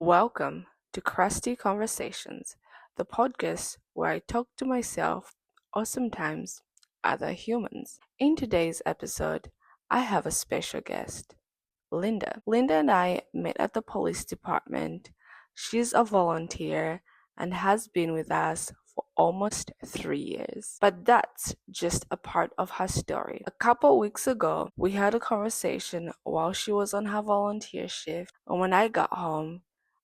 Welcome to Crusty Conversations, the podcast where I talk to myself or sometimes other humans. In today's episode, I have a special guest, Linda. Linda and I met at the police department. She's a volunteer and has been with us for almost 3 years. But that's just a part of her story. A couple weeks ago, we had a conversation while she was on her volunteer shift, and when I got home,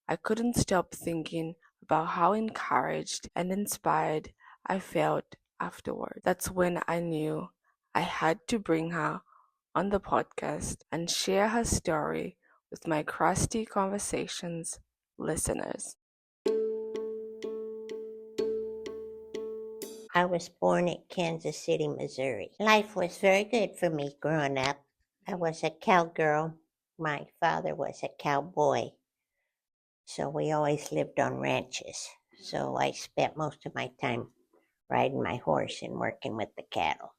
I couldn't stop thinking about how encouraged and inspired I felt afterward. That's when I knew I had to bring her on the podcast and share her story with my Crusty Conversations listeners. I was born in Kansas City, Missouri. Life was very good for me growing up. I was a cowgirl. My father was a cowboy. So we always lived on ranches. So I spent most of my time riding my horse and working with the cattle.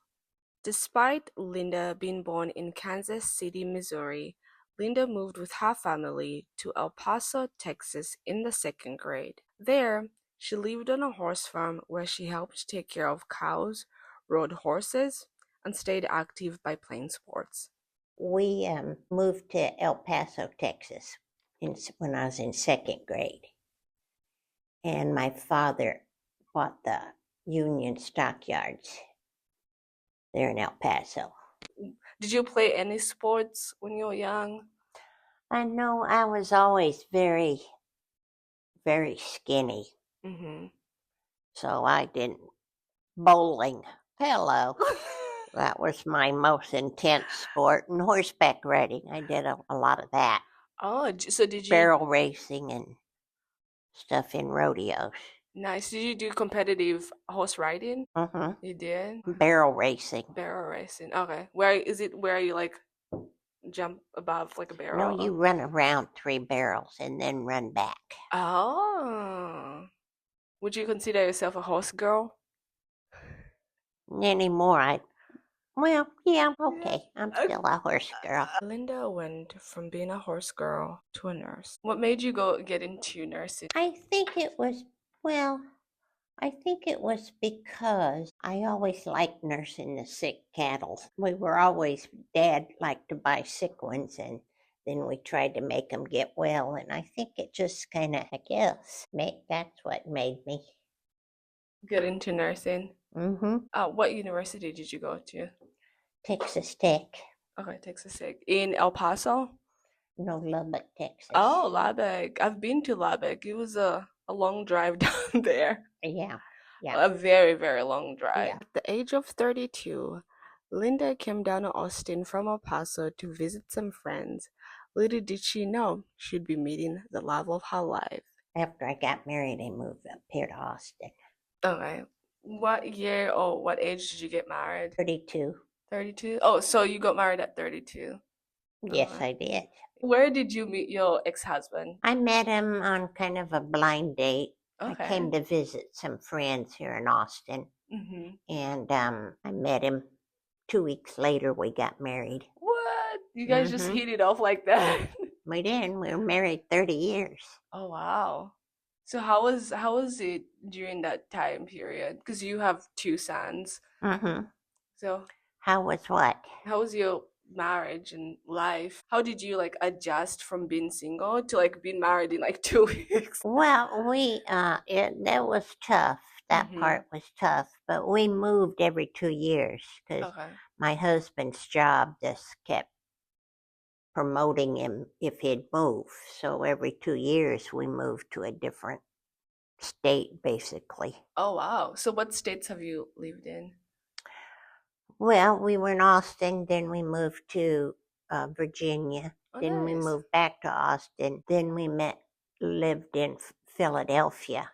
Despite Linda being born in Kansas City, Missouri, Linda moved with her family to El Paso, Texas in the second grade. There, she lived on a horse farm where she helped take care of cows, rode horses, and stayed active by playing sports. We moved to El Paso, Texas when I was in second grade. And my father bought the Union Stockyards there in El Paso. Did you play any sports when you were young? I know I was always very, very skinny. Mm-hmm. So I didn't. Bowling. Hello. That was my most intense sport. And horseback riding. I did a lot of that. Oh, so did you? Barrel racing and stuff in rodeos. Nice. Did you do competitive horse riding? Mm-hmm. You did? Barrel racing. Barrel racing. Okay. Where you like jump above like a barrel? No, you run around 3 barrels and then run back. Oh. Would you consider yourself a horse girl? Anymore, yeah, okay. I'm still a horse girl. Linda went from being a horse girl to a nurse. What made you get into nursing? I think it was because I always liked nursing the sick cattle. Dad liked to buy sick ones, and then we tried to make them get well. And I think it just kind of, that's what made me Get into nursing? Mm-hmm. What university did you go to? Texas Tech. Okay, Texas Tech. In El Paso? No, Lubbock, Texas. Oh, Lubbock. I've been to Lubbock. It was a long drive down there. Yeah. A very, very long drive. Yeah. At the age of 32, Linda came down to Austin from El Paso to visit some friends. Little did she know she'd be meeting the love of her life. After I got married, I moved up here to Austin. Okay. What year or what age did you get married? 32. 32? Oh, so you got married at 32. Yes, I did. Where did you meet your ex-husband? I met him on kind of a blind date. Okay. I came to visit some friends here in Austin. Mm-hmm. And I met him. 2 weeks later, we got married. What? You guys just hit it off like that? We did. We were married 30 years. Oh, wow. So how was it during that time period? Because you have 2 sons. Mm-hmm. So how was what? How was your marriage and life? How did you like adjust from being single to like being married in like 2 weeks? Well, that was tough. That part was tough, but we moved every 2 years because my husband's job just kept promoting him if he'd move. So every 2 years we moved to a different state, basically. Oh, wow. So what states have you lived in? Well, we were in Austin, then we moved to Virginia, then we moved back to Austin, then we lived in Philadelphia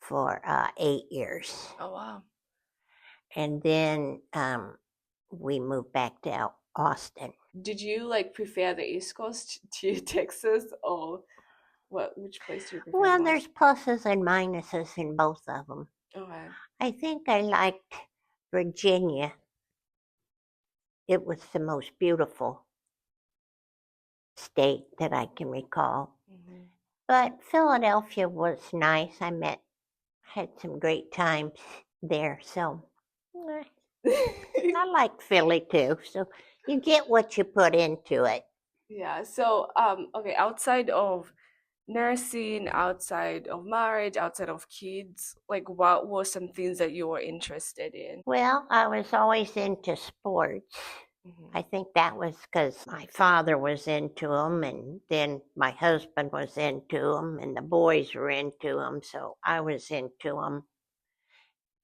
for 8 years. Oh, wow. And then we moved back to Austin. Did you like prefer the East Coast to Texas, or which place do you prefer? Well, there's pluses and minuses in both of them. Okay. I think I liked Virginia. It was the most beautiful state that I can recall. Mm-hmm. But Philadelphia was nice. Had some great times there. So I like Philly too. So you get what you put into it. Yeah. So, okay, outside of nursing, outside of marriage, outside of kids, like what were some things that you were interested in? Well, I was always into sports. I think that was because my father was into them, and then my husband was into them, and the boys were into them, so I was into them.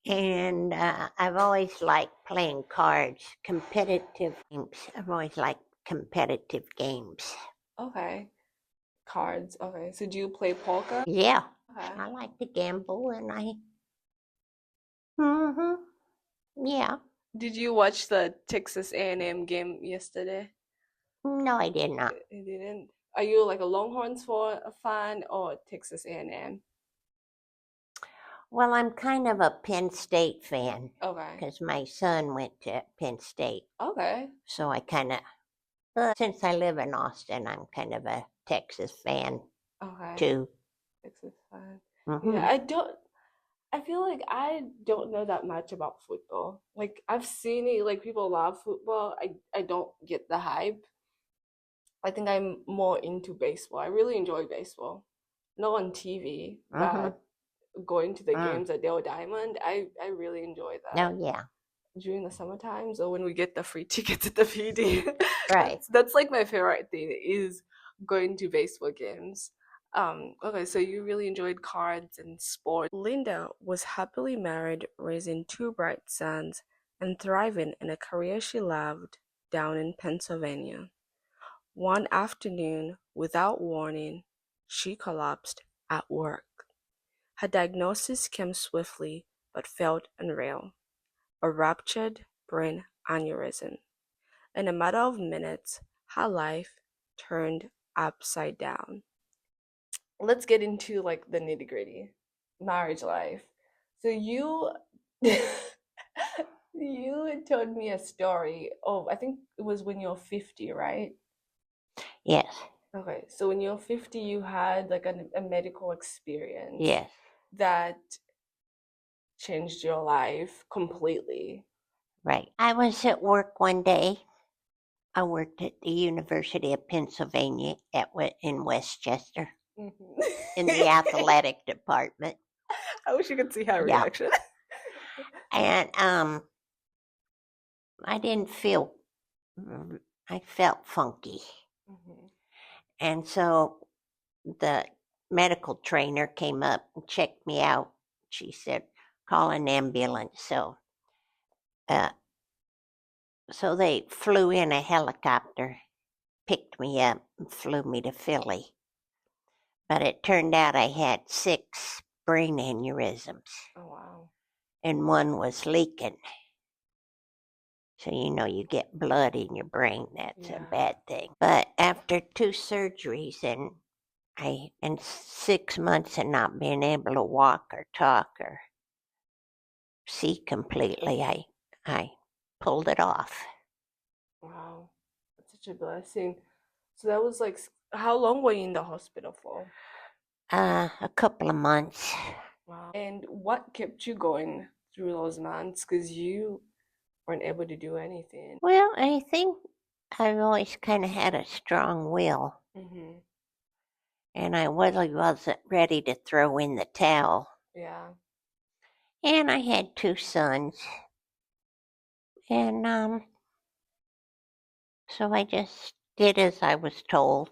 And I've always liked playing cards, competitive games. I've always liked competitive games. Okay. Cards. Okay. So do you play poker? Yeah, Okay. I like to gamble, and mm-hmm, yeah. Did you watch the Texas A&M game yesterday? No, I did not. You didn't. Are you like a Longhorns for a fan or Texas A&M? Well, I'm kind of a Penn State fan Okay. because my son went to Penn State. Okay. So I kind of, but since I live in Austin, I'm kind of a Texas fan Okay. too. Texas fan. Mm-hmm. Yeah, I feel like I don't know that much about football. Like I've seen it, like people love football. I don't get the hype. I think I'm more into baseball. I really enjoy baseball. Not on TV, Mm-hmm. but going to the games at Dale Diamond, I really enjoy that. Oh, yeah. During the summer times or when we get the free tickets at the PD. Right. That's like my favorite thing is going to baseball games. Okay, so you really enjoyed cards and sport. Linda was happily married, raising two bright sons, and thriving in a career she loved down in Pennsylvania. One afternoon, without warning, she collapsed at work. Her diagnosis came swiftly but felt unreal: a ruptured brain aneurysm. In a matter of minutes, her life turned upside down. Let's get into like the nitty gritty marriage life. So you you told me a story of, I think it was when you're 50, right? Yes. Okay, so when you're 50, you had like a medical experience Yes. that changed your life completely. Right. I was at work one day. I worked at the University of Pennsylvania in Westchester in the athletic department. I wish you could see her Yeah. reaction. And I didn't feel, I felt funky. And so the medical trainer came up and checked me out. She said, call an ambulance. Uh, so they flew in a helicopter, picked me up, and flew me to Philly. But it turned out I had 6 brain aneurysms. Oh, wow. And one was leaking. So, you get blood in your brain. That's a bad thing. But after 2 surgeries and 6 months of not being able to walk or talk or see completely, I pulled it off. Wow. That's such a blessing. So that was like, how long were you in the hospital for? A couple of months. Wow. And what kept you going through those months? Because you weren't able to do anything. Well, I think I've always kind of had a strong will. And I really wasn't ready to throw in the towel. Yeah. And I had 2 sons. And so I just did as I was told.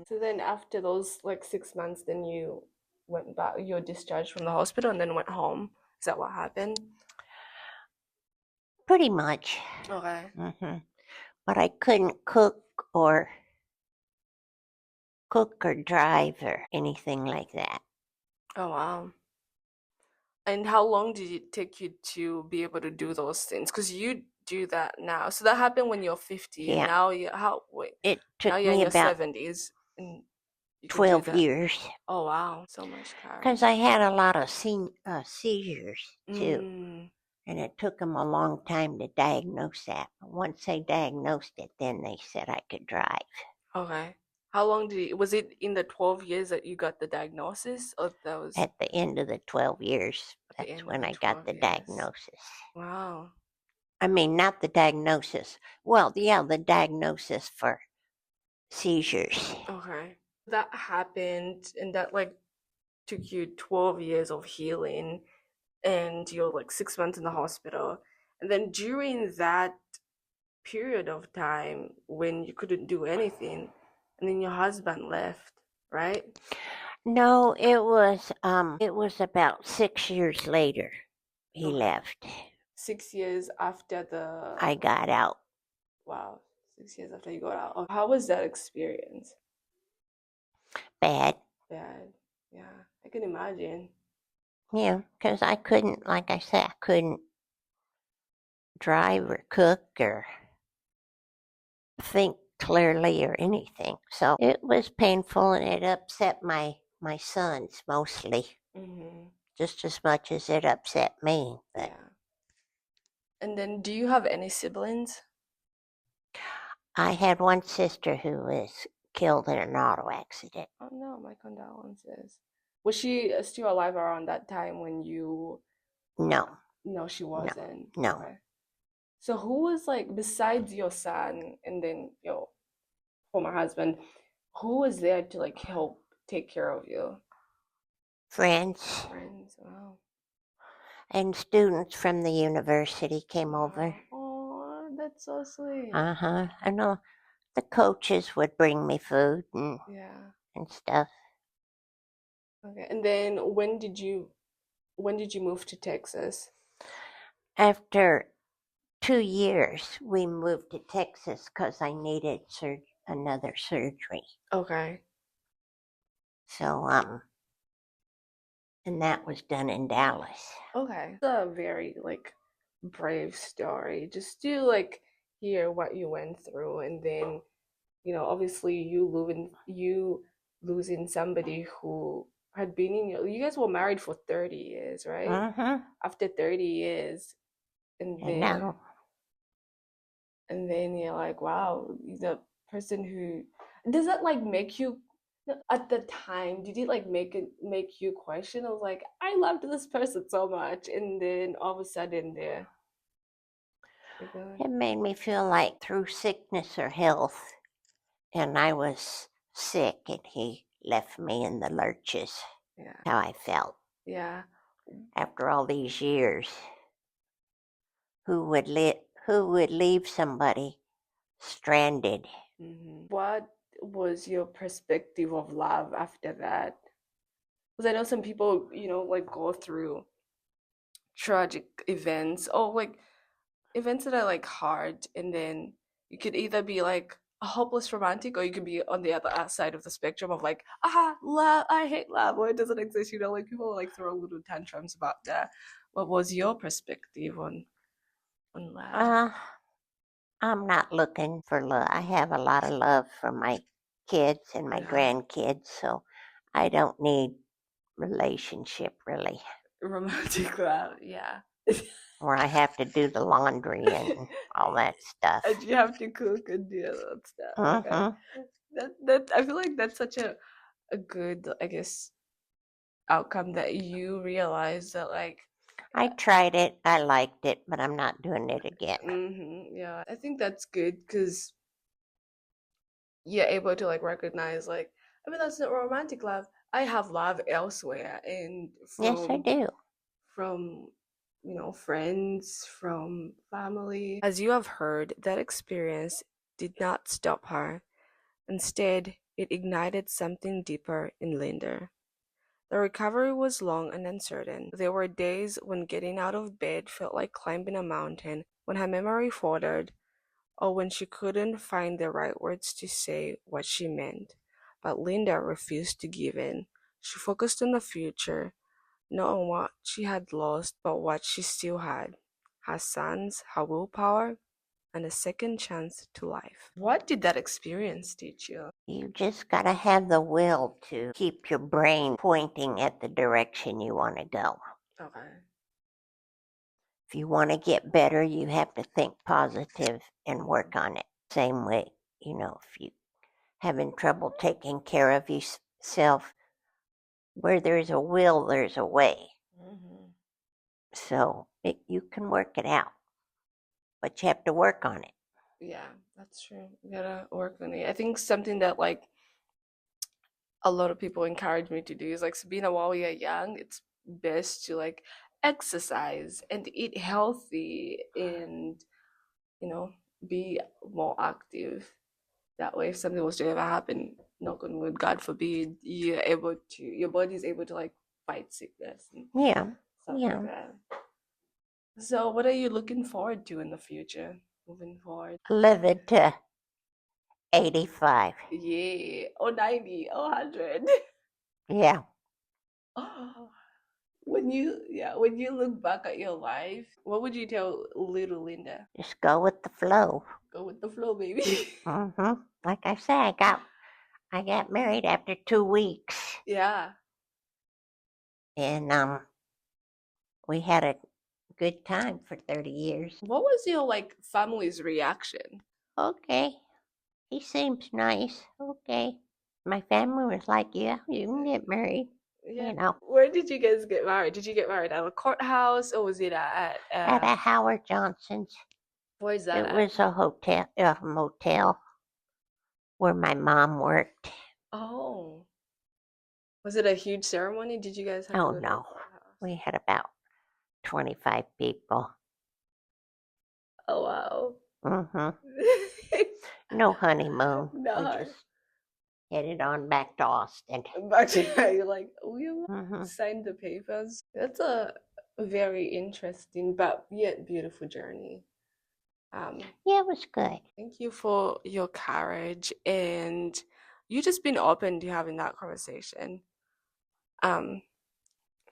So then after those like 6 months, then you went back, you were discharged from the hospital and then went home. Is that what happened? Pretty much. Okay. But I couldn't cook or drive or anything like that. Oh, wow. And how long did it take you to be able to do those things? Because you do that now. So that happened when you're 50, and Yeah. now you wait. It took Now you're in me your about 70s and you can do 12 that. years Oh, wow. So much courage. because I had a lot of seizures too. And it took them a long time to diagnose that. But once they diagnosed it, then they said I could drive. Okay. How long was it in the 12 years that you got the diagnosis, or that was At the end of the 12 years, at the that's end of when the I got 12 the years? diagnosis. Wow. I mean, not the diagnosis. Well, yeah, the diagnosis for seizures. Okay. That happened, and that like took you 12 years of healing, and you're like 6 months in the hospital. And then during that period of time when you couldn't do anything, and then your husband left, right? No, it was about 6 years later he Okay. left. 6 years after the I got out. wow, 6 years after you got out. Oh, how was that experience? Bad. Bad. Yeah, I can imagine. Yeah, because I couldn't, like I said, I couldn't drive or cook or think clearly or anything. So it was painful and it upset my sons mostly, just as much as it upset me. But Yeah. And then, do you have any siblings? I had one sister who was killed in an auto accident. Oh no, my condolences. Was she still alive around that time when you? No, No, she no, wasn't. no. Okay. So who was like besides your son and then your former husband, who was there to like help take care of you? Friends Friends. Wow. and students from the university came over. Wow. Oh, that's so sweet. I know the coaches would bring me food Yeah. and stuff. Okay. And then when did you move to Texas? After 2 years, we moved to Texas because I needed another surgery. Okay. So, and that was done in Dallas. Okay. It's a very like brave story. Just to like hear what you went through, and then obviously you losing somebody who had been in you guys were married for 30 years, right? Mm-hmm. After 30 years, and And then now and then you're like, wow, the person who does that like make you at the time, did it like make you question? I was like, I loved this person so much, and then all of a sudden they're gone. it made me feel like through sickness or health, and I was sick, and he left me in the lurches. Yeah. How I felt Yeah. after all these years. Who would leave somebody stranded? What was your perspective of love after that? Because I know some people, like go through tragic events or like events that are like hard, and then you could either be like a hopeless romantic, or you could be on the other side of the spectrum of like, love, I hate love, or it doesn't exist. Like people like throw little tantrums about that. What was your perspective on love? Uh, I'm not looking for love. I have a lot of love for my kids and my Yeah. grandkids, so I don't need relationship really, Romantic love, yeah. where I have to do the laundry and all that stuff. And you have to cook and do that stuff. Okay. Mm-hmm. That I feel like that's such a good, I guess, outcome that you realize that like I tried it. I liked it, but I'm not doing it again. yeah, I think that's good because you're able to like recognize like, I mean, that's not romantic love. I have love elsewhere, and Yes, I do. from friends, from family. As you have heard, that experience did not stop her. Instead, it ignited something deeper in Linda. The recovery was long and uncertain. There were days when getting out of bed felt like climbing a mountain, when her memory faltered, or when she couldn't find the right words to say what she meant. But Linda refused to give in. She focused on the future, not on what she had lost, but what she still had: her sons, her willpower, and a second chance to life. What did that experience teach you? You just got to have the will to keep your brain pointing at the direction you want to go. Okay. If you want to get better, you have to think positive and work on it. Same way, if you having trouble taking care of yourself. Where there's a will, there's a way. Mm-hmm. So you can work it out, but you have to work on it. Yeah, that's true. You gotta work on it. I think something that like a lot of people encourage me to do is like Sabina, while we are young, it's best to like exercise and eat healthy and be more active. That way, if something was to ever happen, knock on wood, God forbid, your body's able to like fight sickness and stuff like that. So, what are you looking forward to in the future, moving forward? Living to 85. Yeah, or 90, or 100. Yeah. When you look back at your life, what would you tell little Linda? Just go with the flow. Go with the flow, baby. Mm-hmm. Like I said, I got married after 2 weeks. Yeah. And we had a good time for 30 years. What was your like family's reaction? Okay. He seems nice. Okay. My family was like, yeah, you can get married. Yeah. Where did you guys get married? Did you get married at a courthouse or was it at a Howard Johnson's? Where's that It was a motel where my mom worked. Oh. Was it a huge ceremony? Did you guys have Oh, no. We had about 25 people. Oh, wow. Mm-hmm. No honeymoon. No. We just headed on back to Austin. Back to you're like, we signed the papers. That's a very interesting but yet beautiful journey. Yeah, it was good. Thank you for your courage and you just been open to having that conversation. Oh,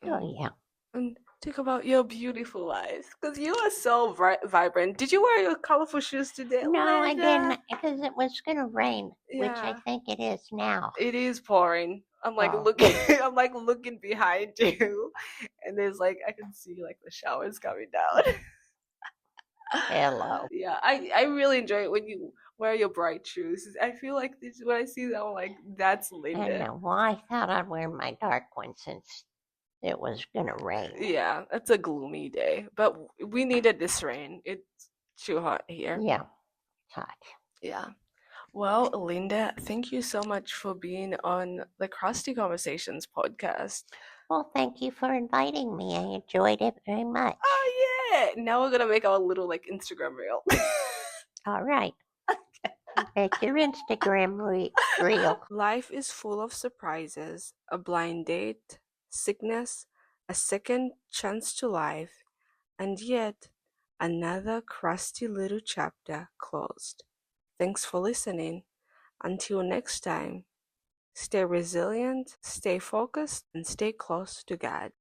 yeah. And think about your beautiful life because you are so vibrant. Did you wear your colorful shoes today? No, I didn't because it was going to rain, which I think it is now. It is pouring. I'm like looking. I'm like looking behind you, and there's like I can see like the showers coming down. Hello. Yeah, I really enjoy it when you wear your bright shoes. I feel like this when I see that, I'm like, that's Linda. I know. Well, I thought I'd wear my dark one since it was gonna rain. Yeah, it's a gloomy day, but we needed this rain. It's too hot here. Yeah, it's hot. Yeah. Well, Linda, thank you so much for being on the Crusty Conversations podcast. Well, thank you for inviting me. I enjoyed it very much. Oh, yeah. Now we're going to make our little, like, Instagram reel. All right. Make your Instagram reel. Life is full of surprises, a blind date, sickness, a second chance to life, and yet another crusty little chapter closed. Thanks for listening. Until next time, stay resilient, stay focused, and stay close to God.